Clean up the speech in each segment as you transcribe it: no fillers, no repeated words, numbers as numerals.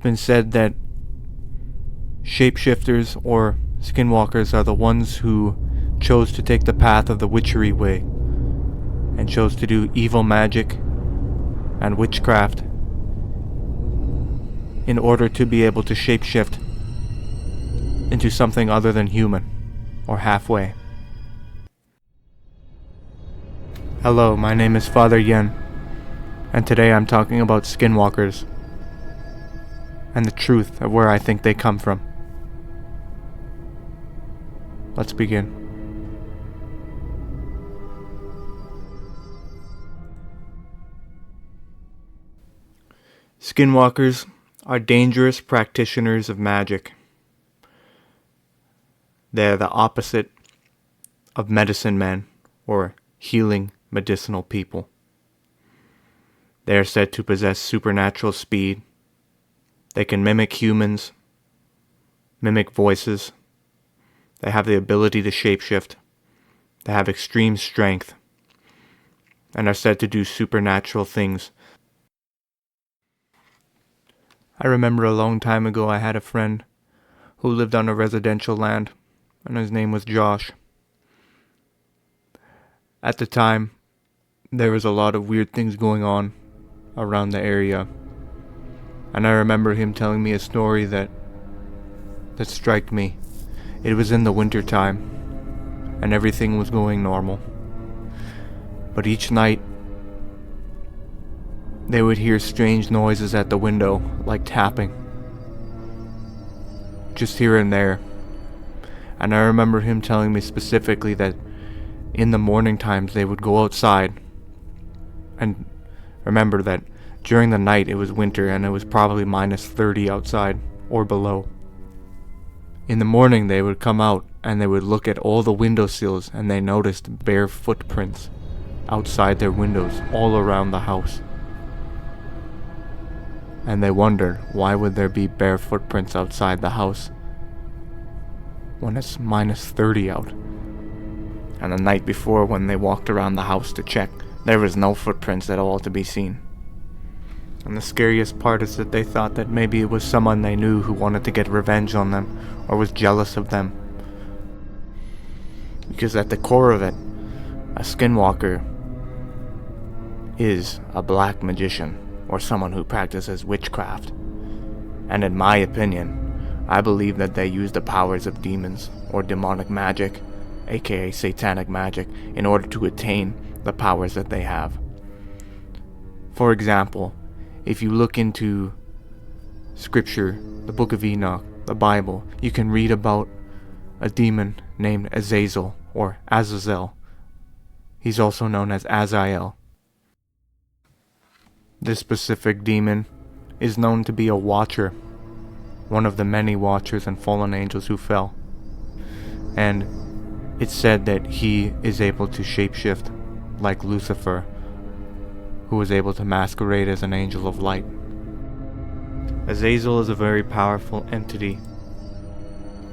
been said that shapeshifters or skinwalkers are the ones who chose to take the path of the witchery way and chose to do evil magic and witchcraft in order to be able to shapeshift into something other than human or halfway. Hello, my name is FatherYenn, and today I'm talking about skinwalkers and the truth of where I think they come from. Let's begin. Skinwalkers are dangerous practitioners of magic. They're the opposite of medicine men or healing medicinal people. They are said to possess supernatural speed. They can mimic humans, mimic voices. They have the ability to shapeshift. They have extreme strength and are said to do supernatural things. I remember a long time ago I had a friend who lived on a residential land, and his name was Josh. At the time, there was a lot of weird things going on around the area, and I remember him telling me a story that struck me. It was in the winter time, and everything was going normal. But each night, they would hear strange noises at the window, like tapping, just here and there. And I remember him telling me specifically that in the morning times they would go outside, and remember that during the night it was winter and it was probably minus 30 outside or below. In the morning they would come out and they would look at all the windowsills, and they noticed bare footprints outside their windows all around the house. And they wondered, why would there be bare footprints outside the house when it's minus 30 out? And the night before, when they walked around the house to check, there was no footprints at all to be seen. And the scariest part is that they thought that maybe it was someone they knew who wanted to get revenge on them or was jealous of them. Because at the core of it, a skinwalker is a black magician or someone who practices witchcraft. And in my opinion, I believe that they use the powers of demons or demonic magic, aka satanic magic, in order to attain the powers that they have. For example, if you look into scripture, the book of Enoch, the Bible, you can read about a demon named Azazel or Azazel. He's also known as Azael. This specific demon is known to be a watcher, one of the many watchers and fallen angels who fell. And it's said that he is able to shapeshift like Lucifer, who was able to masquerade as an angel of light. Azazel is a very powerful entity,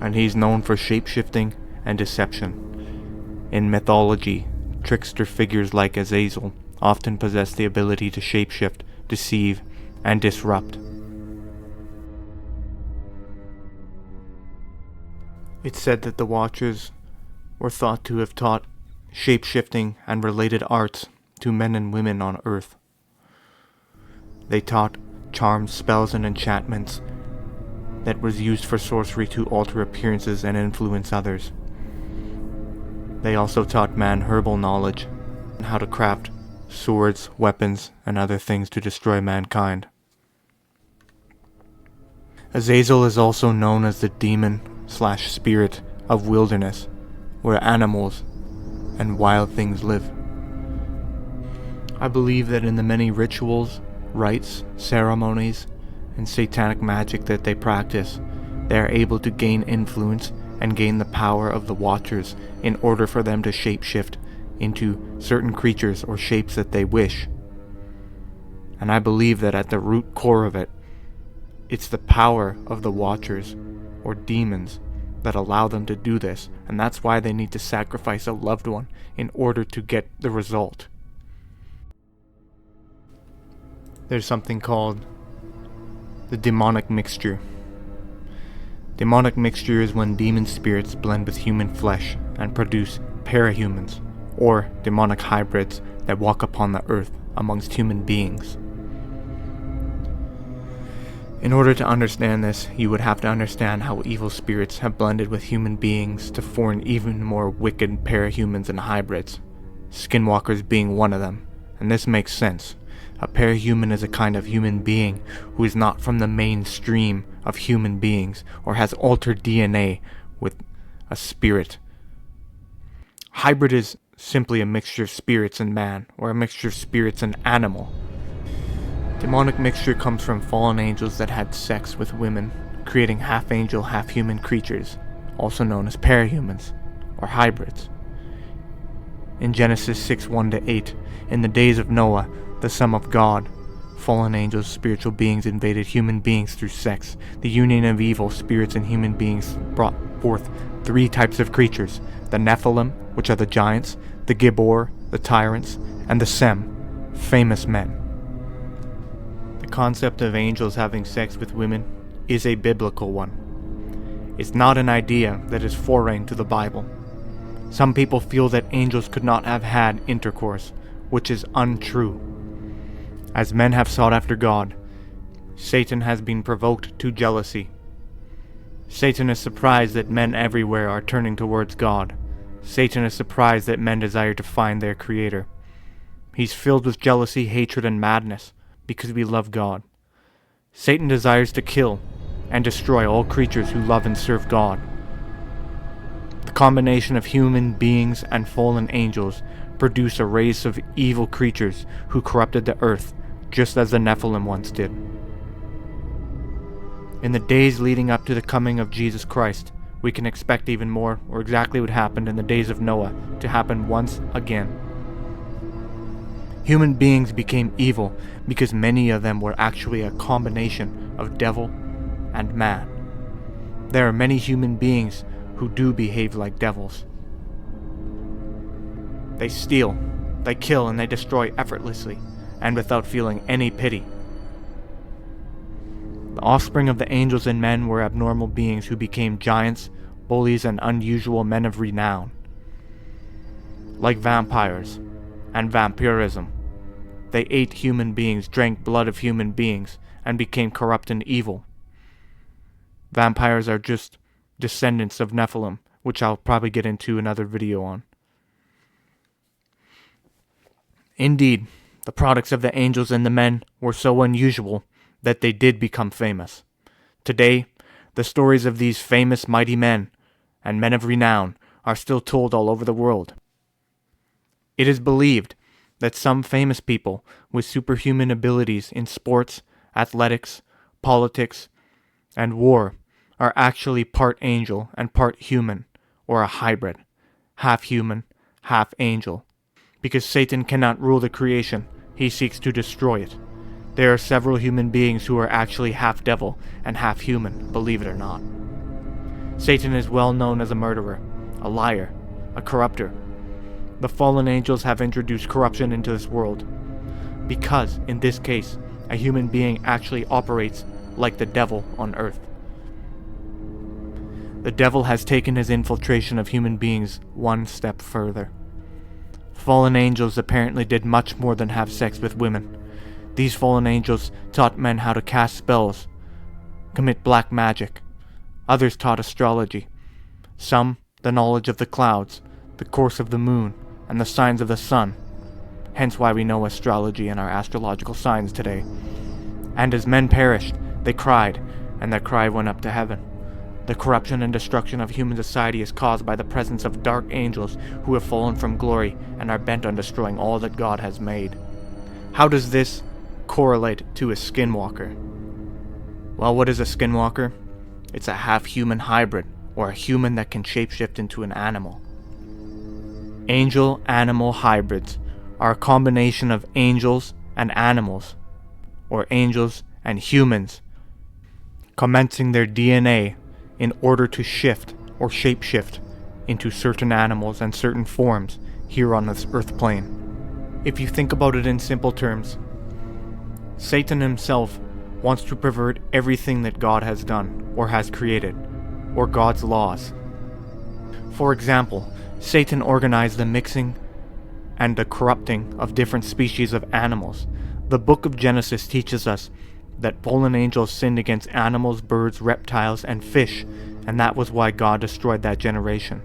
and he's known for shapeshifting and deception. In mythology, trickster figures like Azazel often possess the ability to shapeshift, deceive, and disrupt. It's said that the Watchers were thought to have taught shapeshifting and related arts to men and women on Earth. They taught charms, spells, and enchantments that was used for sorcery to alter appearances and influence others. They also taught man herbal knowledge and how to craft swords, weapons, and other things to destroy mankind. Azazel is also known as the demon/spirit of wilderness, where animals and wild things live. I believe that in the many rituals, rites, ceremonies, and satanic magic that they practice, they are able to gain influence and gain the power of the Watchers in order for them to shapeshift into certain creatures or shapes that they wish. And I believe that at the root core of it, it's the power of the Watchers or demons that allow them to do this, and that's why they need to sacrifice a loved one in order to get the result. There's something called The demonic mixture. Demonic mixture is when demon spirits blend with human flesh and produce parahumans, or demonic hybrids that walk upon the earth amongst human beings. In order to understand this, you would have to understand how evil spirits have blended with human beings to form even more wicked parahumans and hybrids, Skinwalkers being one of them, and this makes sense. A parahuman is a kind of human being who is not from the mainstream of human beings or has altered DNA with a spirit. Hybrid is simply a mixture of spirits and man, or a mixture of spirits and animal. Demonic mixture comes from fallen angels that had sex with women, creating half-angel, half-human creatures, also known as parahumans, or hybrids. In Genesis 6:1-8, in the days of Noah, the Son of God, fallen angels, spiritual beings invaded human beings through sex. The union of evil spirits and human beings brought forth three types of creatures: the NEPHILIM, which are the giants, the Gibor, the tyrants, and the Sem, famous men. The concept of angels having sex with women is a biblical one. It's not an idea that is foreign to the Bible. Some people feel that angels could not have had intercourse, which is untrue. As men have sought after God, Satan has been provoked to jealousy. Satan is surprised that men everywhere are turning towards God. Satan is surprised that men desire to find their Creator. He's filled with jealousy, hatred, and madness because we love God. Satan desires to kill and destroy all creatures who love and serve God. The combination of human beings and fallen angels produce a race of evil creatures who corrupted the earth, just as the Nephilim once did. In the days leading up to the coming of Jesus Christ, we can expect even more, or exactly what happened in the days of Noah, to happen once again. Human beings became evil because many of them were actually a combination of devil and man. There are many human beings who do behave like devils. They steal, they kill, and they destroy effortlessly, and without feeling any pity. The offspring of the angels and men were abnormal beings who became giants, bullies, and unusual men of renown. Like vampires and vampirism, they ate human beings, drank blood of human beings, and became corrupt and evil. Vampires are just descendants of Nephilim, which I'll probably get into another video on. Indeed, the products of the angels and the men were so unusual that they did become famous. Today, the stories of these famous mighty men and men of renown are still told all over the world. It is believed that some famous people with superhuman abilities in sports, athletics, politics, and war are actually part angel and part human, or a hybrid, half human, half angel. Because Satan cannot rule the creation, he seeks to destroy it. There are several human beings who are actually half devil and half human, believe it or not. Satan is well known as a murderer, a liar, a corrupter. The fallen angels have introduced corruption into this world, because, in this case, a human being actually operates like the devil on earth. The devil has taken his infiltration of human beings one step further. Fallen angels apparently did much more than have sex with women. These fallen angels taught men how to cast spells, commit black magic. Others taught astrology. Some, the knowledge of the clouds, the course of the moon, and the signs of the sun. Hence why we know astrology and our astrological signs today. And as men perished, they cried, and their cry went up to heaven. The corruption and destruction of human society is caused by the presence of dark angels who have fallen from glory and are bent on destroying all that God has made. How does this correlate to a skinwalker? Well, what is a skinwalker? It's a half-human hybrid, or a human that can shapeshift into an animal. Angel-animal hybrids are a combination of angels and animals, or angels and humans, commencing their DNA in order to shift or shapeshift into certain animals and certain forms here on this earth plane. If you think about it in simple terms, Satan himself wants to pervert everything that God has done, or has created, or God's laws. For example, Satan organized the mixing and the corrupting of different species of animals. The book of Genesis teaches us that fallen angels sinned against animals, birds, reptiles, and fish, and that was why God destroyed that generation.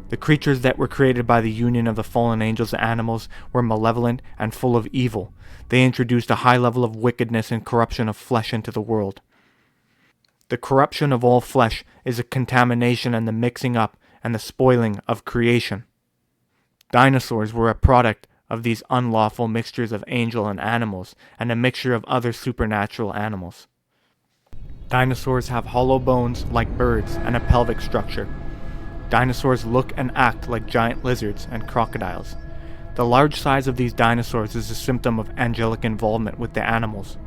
The creatures that were created by the union of the fallen angels and animals were malevolent and full of evil. They introduced a high level of wickedness and corruption of flesh into the world. The corruption of all flesh is a contamination and the mixing up and the spoiling of creation. Dinosaurs were a product of these unlawful mixtures of angel and animals, and a mixture of other supernatural animals. Dinosaurs have hollow bones like birds and a pelvic structure. Dinosaurs look and act like giant lizards and crocodiles. The large size of these dinosaurs is a symptom of angelic involvement with the animals.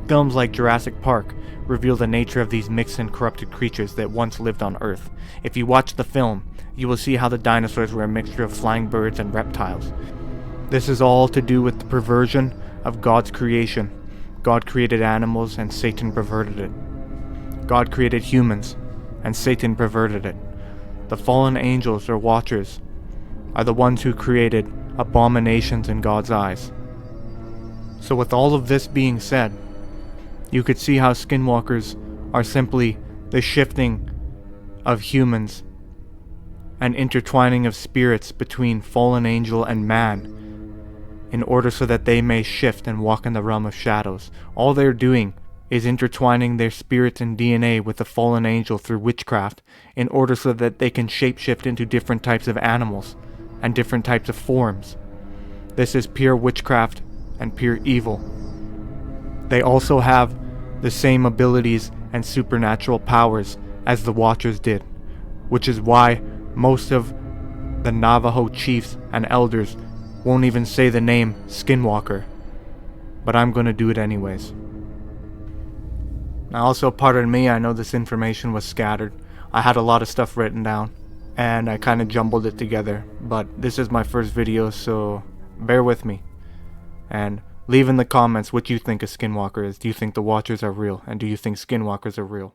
Films like Jurassic Park reveal the nature of these mixed and corrupted creatures that once lived on Earth. If you watch the film, you will see how the dinosaurs were a mixture of flying birds and reptiles. This is all to do with the perversion of God's creation. God created animals and Satan perverted it. God created humans and Satan perverted it. The fallen angels or watchers are the ones who created abominations in God's eyes. So with all of this being said, you could see how skinwalkers are simply the shifting of humans and intertwining of spirits between fallen angel and man in order so that they may shift and walk in the realm of shadows. All they're doing is intertwining their spirit and DNA with the fallen angel through witchcraft in order so that they can shapeshift into different types of animals and different types of forms. This is pure witchcraft and pure evil. They also have the same abilities and supernatural powers as the Watchers did, which is why most of the Navajo chiefs and elders won't even say the name Skinwalker, but I'm gonna do it anyways. Now also pardon me, I know this information was scattered. I had a lot of stuff written down and I kind of jumbled it together, but this is my first video, so bear with me. And leave in the comments what you think a Skinwalker is. Do you think the Watchers are real? And do you think Skinwalkers are real?